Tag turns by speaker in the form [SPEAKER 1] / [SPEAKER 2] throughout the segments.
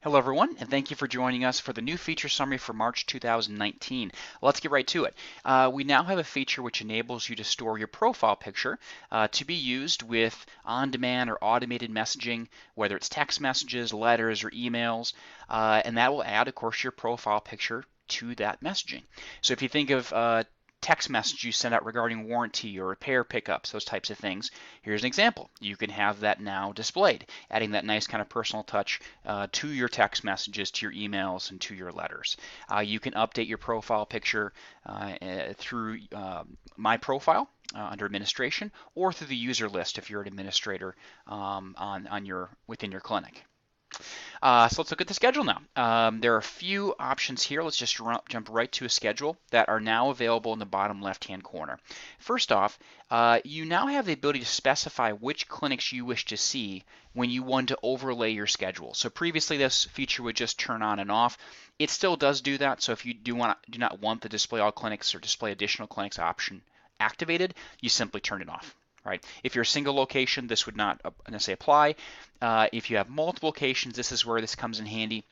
[SPEAKER 1] Hello everyone, and thank you for joining us for the new feature summary for March 2019. Let's get right to it. We now have a feature which enables you to store your profile picture to be used with on-demand or automated messaging, whether it's text messages, letters, or emails, and that will add, of course, your profile picture to that messaging. So if you think of text message you send out regarding warranty or repair pickups, those types of things. Here's an example. You can have that now displayed, adding that nice kind of personal touch to your text messages, to your emails, and to your letters. You can update your profile picture through My Profile under administration, or through the user list if you're an administrator within your clinic. So let's look at the schedule now. There are a few options here. Let's just jump right to a schedule that are now available in the bottom left-hand corner. First off, you now have the ability to specify which clinics you wish to see when you want to overlay your schedule. So previously this feature would just turn on and off. It still does do that. So if you do not want the display all clinics or display additional clinics option activated, you simply turn it off. Right? If you're a single location, this would not necessarily apply. If you have multiple locations, this is where this comes in handy,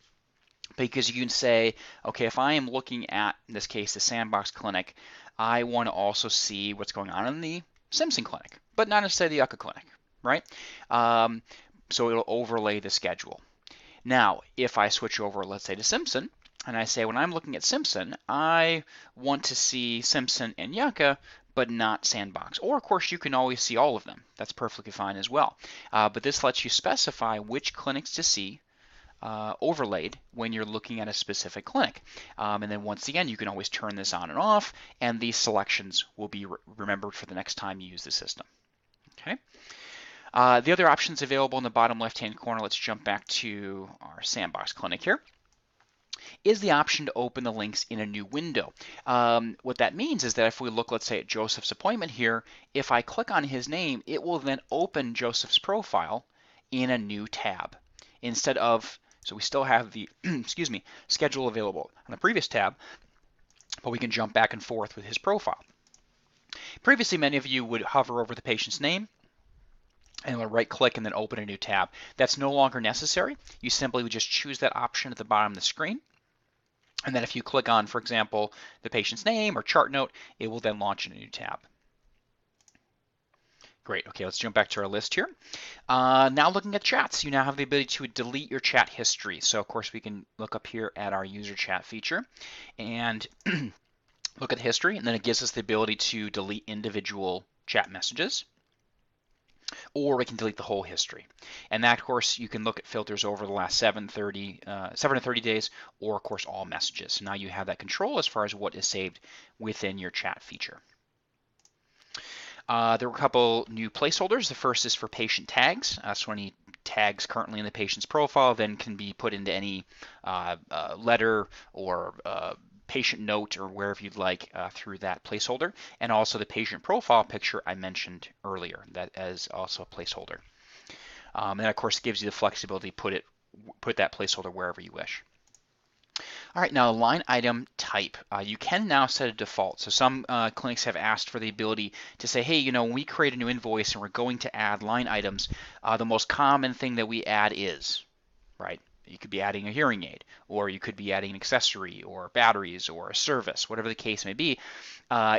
[SPEAKER 1] because you can say, okay, if I am looking at, in this case, the Sandbox Clinic, I want to also see what's going on in the Simpson Clinic, but not necessarily the Yucca Clinic, right? So it'll overlay the schedule. Now, if I switch over, let's say, to Simpson, and I say, when I'm looking at Simpson, I want to see Simpson and Yucca, but not Sandbox. Or, of course, you can always see all of them. That's perfectly fine as well. But this lets you specify which clinics to see overlaid when you're looking at a specific clinic. And then once again, you can always turn this on and off, and these selections will be remembered for the next time you use the system. Okay. The other options available in the bottom left-hand corner, let's jump back to our Sandbox Clinic here, is the option to open the links in a new window. What that means is that if we look, let's say, at Joseph's appointment here, if I click on his name, it will then open Joseph's profile in a new tab. Instead of, so we still have the, excuse me, schedule available on the previous tab, but we can jump back and forth with his profile. Previously, many of you would hover over the patient's name, and we'll right click and then open a new tab. That's no longer necessary. You simply would just choose that option at the bottom of the screen. And then if you click on, for example, the patient's name or chart note, it will then launch in a new tab. Great. Okay, let's jump back to our list here. Now looking at chats, you now have the ability to delete your chat history. So of course we can look up here at our user chat feature and look at history, and then it gives us the ability to delete individual chat messages, or we can delete the whole history. And that, of course, you can look at filters over the last 7 to 30 days, or of course all messages. So now you have that control as far as what is saved within your chat feature. There were a couple new placeholders. The first is for patient tags. So any tags currently in the patient's profile then can be put into any letter or patient note or wherever you'd like through that placeholder. And also the patient profile picture I mentioned earlier, that is also a placeholder. And of course it gives you the flexibility to put that placeholder wherever you wish. All right, now line item type. You can now set a default. So some clinics have asked for the ability to say, hey, when we create a new invoice and we're going to add line items, the most common thing that we add is, right? You could be adding a hearing aid, or you could be adding an accessory, or batteries, or a service, whatever the case may be.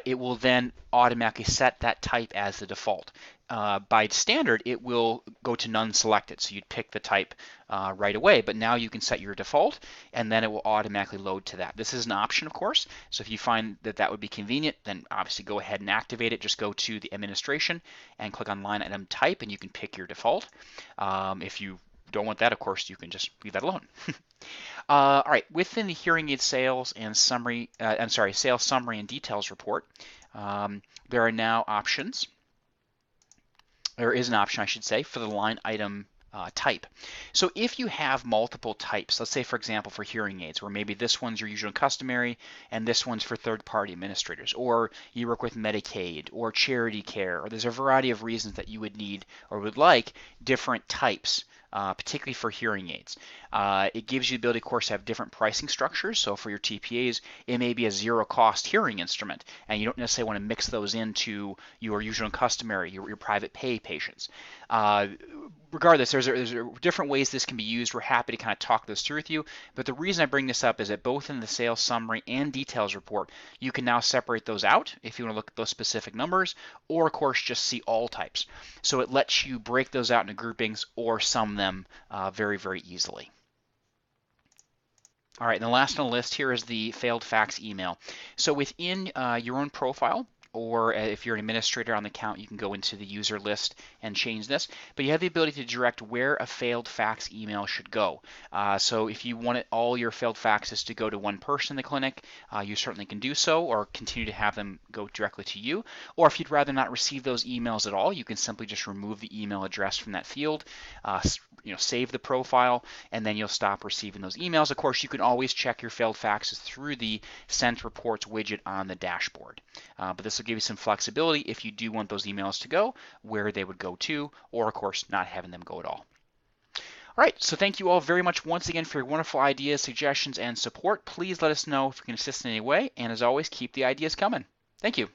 [SPEAKER 1] It will then automatically set that type as the default. By standard, it will go to none selected, so you'd pick the type right away, but now you can set your default, and then it will automatically load to that. This is an option, of course, so if you find that that would be convenient, then obviously go ahead and activate it. Just go to the administration and click on line item type, and you can pick your default. If you don't want that, of course, you can just leave that alone. All right, within the hearing aid sales and summary, sales summary and details report, there are now options. There is an option, I should say, for the line item type. So if you have multiple types, let's say, for example, for hearing aids, where maybe this one's your usual and customary, and this one's for third-party administrators, or you work with Medicaid, or charity care, or there's a variety of reasons that you would need or would like different types, particularly for hearing aids. It gives you the ability, of course, to have different pricing structures. So for your TPAs, it may be a zero-cost hearing instrument, and you don't necessarily want to mix those into your usual and customary, your private pay patients. regardless, there's different ways this can be used. We're happy to kind of talk this through with you. But the reason I bring this up is that both in the sales summary and details report, you can now separate those out if you want to look at those specific numbers, or of course just see all types. So it lets you break those out into groupings or sum them very, very easily. All right, and the last on the list here is the failed fax email. So within your own profile, or if you're an administrator on the account, you can go into the user list and change this. But you have the ability to direct where a failed fax email should go. So if you want all your failed faxes to go to one person in the clinic, you certainly can do so, or continue to have them go directly to you. Or if you'd rather not receive those emails at all, you can simply just remove the email address from that field, save the profile, and then you'll stop receiving those emails. Of course, you can always check your failed faxes through the Sent Reports widget on the dashboard. But this will give you some flexibility if you do want those emails to go, where they would go to, or of course not having them go at all. All right, so thank you all very much once again for your wonderful ideas, suggestions, and support. Please let us know if we can assist in any way, and as always, keep the ideas coming. Thank you.